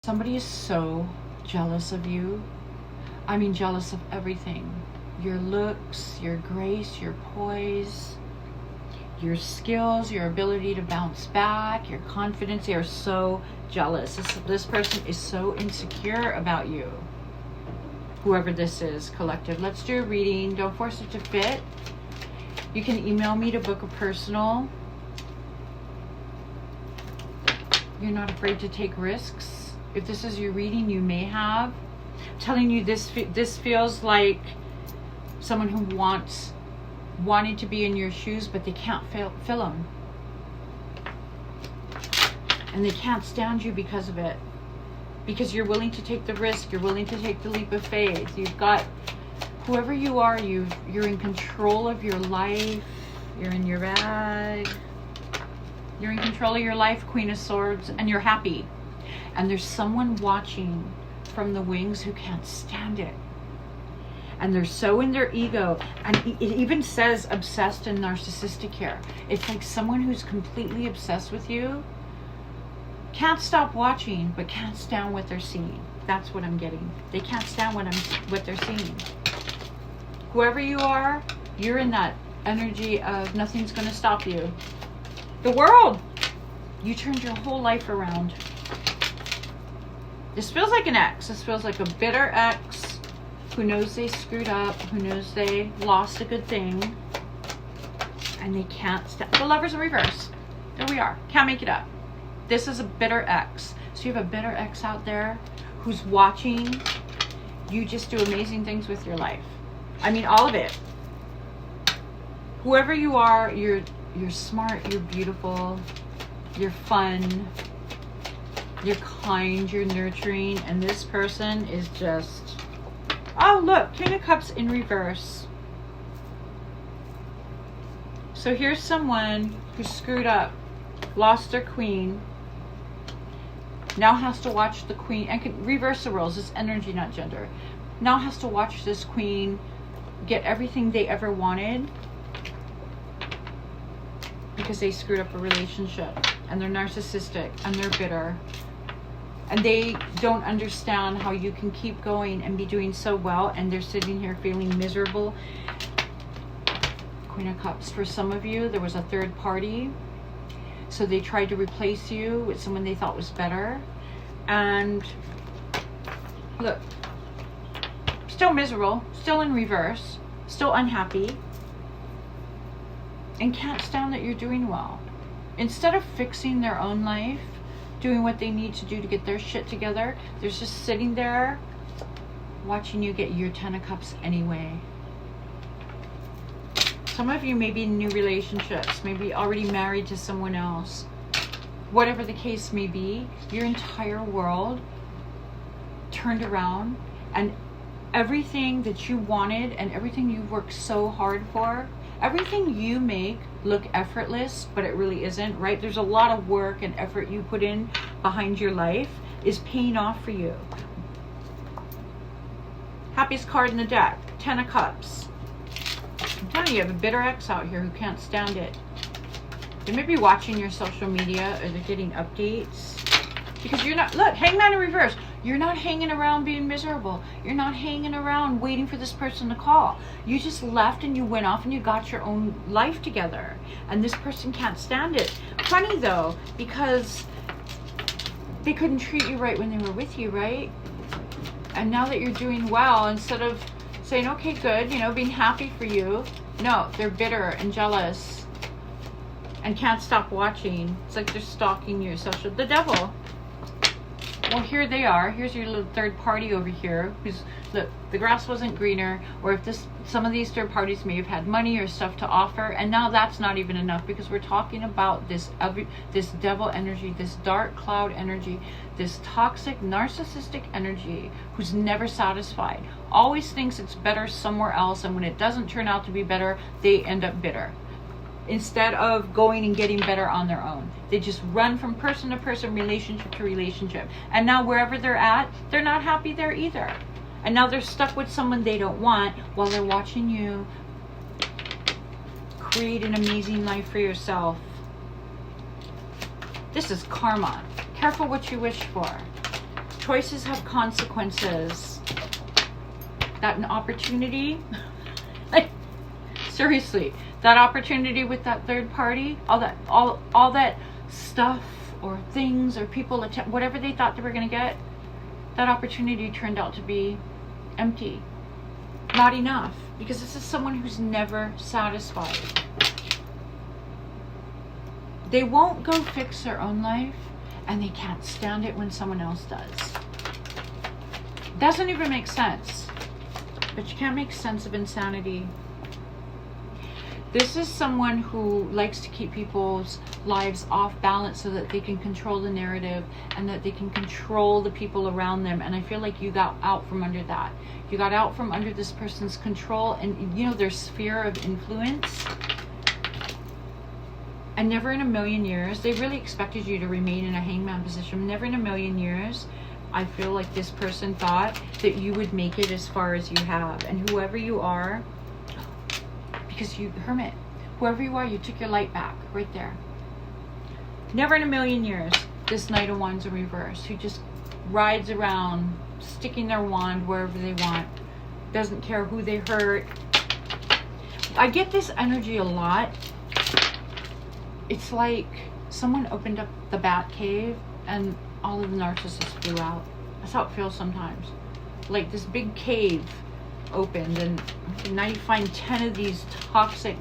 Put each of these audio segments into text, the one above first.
Somebody is so jealous of you. I mean, jealous of everything. Your looks, your grace, your poise, your skills, your ability to bounce back, your confidence. They are so jealous. This person is so insecure about you. Whoever this is, collective. Let's do a reading. Don't force it to fit. You can email me to book a personal. You're not afraid to take risks. If this is your reading, you may have. I'm telling you, this feels like someone who wanted to be in your shoes, but they can't fill them. And they can't stand you because of it. Because you're willing to take the risk. You're willing to take the leap of faith. You've got, whoever you are, you're in control of your life. You're in your bag. You're in control of your life, Queen of Swords, and you're happy. And there's someone watching from the wings who can't stand it. And they're so in their ego. And it even says obsessed and narcissistic here. It's like someone who's completely obsessed with you, can't stop watching, but can't stand what they're seeing. That's what I'm getting. They can't stand what they're seeing. Whoever you are, you're in that energy of nothing's going to stop you. The world! You turned your whole life around. This feels like an ex. This feels like a bitter ex who knows they screwed up, who knows they lost a good thing, and they can't stand. The Lover's in reverse. There we are. Can't make it up. This is a bitter ex. So you have a bitter ex out there who's watching you just do amazing things with your life. I mean, all of it. Whoever you are, you're smart, you're beautiful, you're fun, you're kind, you're nurturing, and this person is just, oh look, King of Cups in reverse. So here's someone who screwed up, lost their queen, now has to watch the queen, and can reverse the roles, it's energy, not gender, now has to watch this queen get everything they ever wanted because they screwed up a relationship, and they're narcissistic, and they're bitter. And they don't understand how you can keep going and be doing so well, and they're sitting here feeling miserable. Queen of Cups. For some of you, there was a third party. So they tried to replace you with someone they thought was better. And look, still miserable, still in reverse, still unhappy, and can't stand that you're doing well. Instead of fixing their own life, doing what they need to do to get their shit together, they're just sitting there watching you get your 10 of Cups anyway. Some of you may be in new relationships, maybe already married to someone else. Whatever the case may be, your entire world turned around, and everything that you wanted and everything you worked so hard for, everything you make look effortless, but it really isn't, right? There's a lot of work and effort you put in behind your life is paying off for you. Happiest card in the deck, 10 of Cups. I'm telling you, you have a bitter ex out here who can't stand it. They may be watching your social media, or they're getting updates. Because you're not, look, Hangman in reverse. You're not hanging around being miserable. You're not hanging around waiting for this person to call. You just left and you went off and you got your own life together. And this person can't stand it. Funny though, because they couldn't treat you right when they were with you, right? And now that you're doing well, instead of saying, okay, good, you know, being happy for you, no, they're bitter and jealous and can't stop watching. It's like they're stalking your social, the devil. Well, here they are. Here's your little third party over here. Who's, look, the grass wasn't greener. Or if some of these third parties may have had money or stuff to offer, and now that's not even enough, because we're talking about this devil energy, this dark cloud energy, this toxic narcissistic energy, who's never satisfied, always thinks it's better somewhere else, and when it doesn't turn out to be better, they end up bitter. Instead of going and getting better on their own, they just run from person to person, relationship to relationship, and now wherever they're at, they're not happy there either, and now they're stuck with someone they don't want while they're watching you create an amazing life for yourself. This is karma. Careful what you wish for. Choices have consequences. That an opportunity, like, seriously, that opportunity with that third party, all that stuff or things or people, whatever they thought they were going to get, that opportunity turned out to be empty. Not enough. Because this is someone who's never satisfied. They won't go fix their own life, and they can't stand it when someone else does. Doesn't even make sense. But you can't make sense of insanity. This is someone who likes to keep people's lives off balance so that they can control the narrative and that they can control the people around them. And I feel like you got out from under that. You got out from under this person's control and, you know, their sphere of influence. And never in a million years, they really expected you to remain in a hangman position. Never in a million years, I feel like this person thought that you would make it as far as you have. And whoever you are, because you, hermit, whoever you are, you took your light back right there. Never in a million years, this Knight of Wands in reverse, who just rides around, sticking their wand wherever they want, doesn't care who they hurt. I get this energy a lot. It's like someone opened up the bat cave and all of the narcissists flew out. That's how it feels sometimes. Like this big cave opened and now you find 10 of these toxic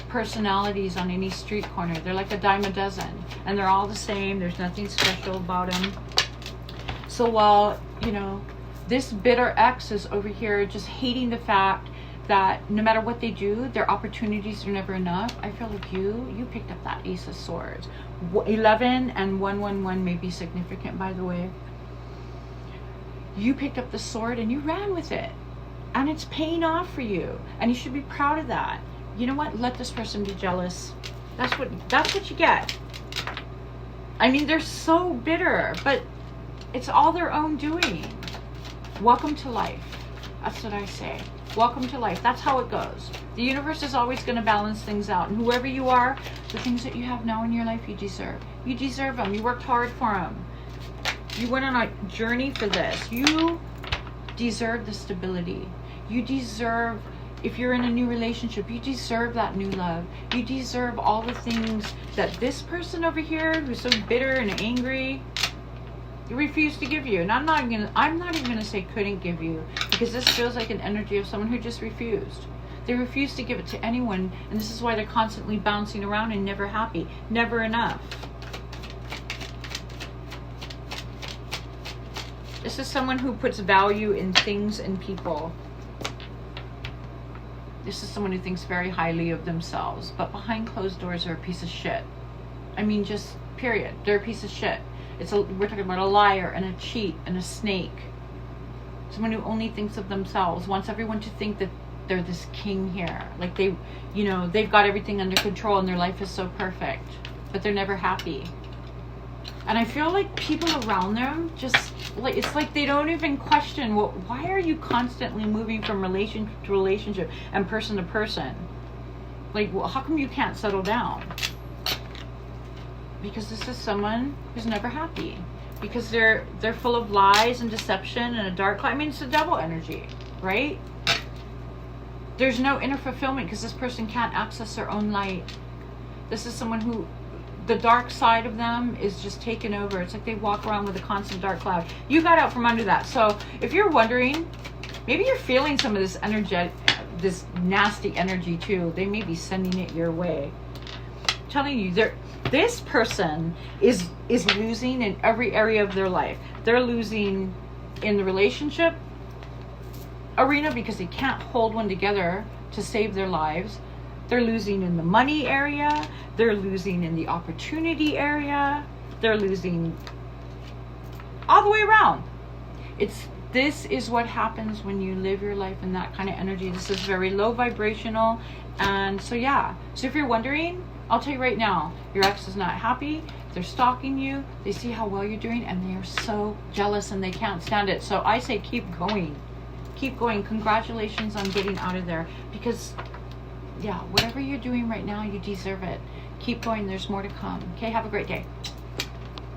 personalities on any street corner. They're like a dime a dozen and they're all the same. There's nothing special about them. So while, you know, this bitter ex is over here just hating the fact that no matter what they do, their opportunities are never enough. I feel like you picked up that Ace of Swords. 11 and 111 may be significant, by the way. You picked up the sword and you ran with it. And it's paying off for you. And you should be proud of that. You know what? Let this person be jealous. That's what you get. I mean, they're so bitter, but it's all their own doing. Welcome to life. That's what I say. Welcome to life. That's how it goes. The universe is always going to balance things out. And whoever you are, the things that you have now in your life, you deserve. You deserve them. You worked hard for them. You went on a journey for this. You deserve the stability. You deserve, if you're in a new relationship, you deserve that new love. You deserve all the things that this person over here who's so bitter and angry refused to give you. And I'm not even gonna say couldn't give you, because this feels like an energy of someone who just refused. They refuse to give it to anyone, and this is why they're constantly bouncing around and never happy, never enough. This is someone who puts value in things and people. This is someone who thinks very highly of themselves, but behind closed doors are a piece of shit. I mean, just period. They're a piece of shit. We're talking about a liar and a cheat and a snake. Someone who only thinks of themselves, wants everyone to think that they're this king here. Like they, you know, they've got everything under control and their life is so perfect, but they're never happy. And I feel like people around them just, like, it's like they don't even question, well, why are you constantly moving from relationship to relationship and person to person? Like, well, how come you can't settle down? Because this is someone who's never happy. Because they're full of lies and deception and a dark cloud. I mean, it's a double energy, right? There's no inner fulfillment because this person can't access their own light. This is someone who, the dark side of them is just taken over. It's like they walk around with a constant dark cloud. You got out from under that. So if you're wondering, maybe you're feeling some of this this nasty energy too. They may be sending it your way. I'm telling you, this person is losing in every area of their life. They're losing in the relationship arena because they can't hold one together to save their lives. They're losing in the money area. They're losing in the opportunity area. They're losing all the way around. This is what happens when you live your life in that kind of energy. This is very low vibrational. And so yeah. So if you're wondering, I'll tell you right now, your ex is not happy. They're stalking you. They see how well you're doing and they are so jealous and they can't stand it. So I say keep going. Keep going. Congratulations on getting out of there, because yeah, whatever you're doing right now, you deserve it. Keep going. There's more to come. Okay, have a great day.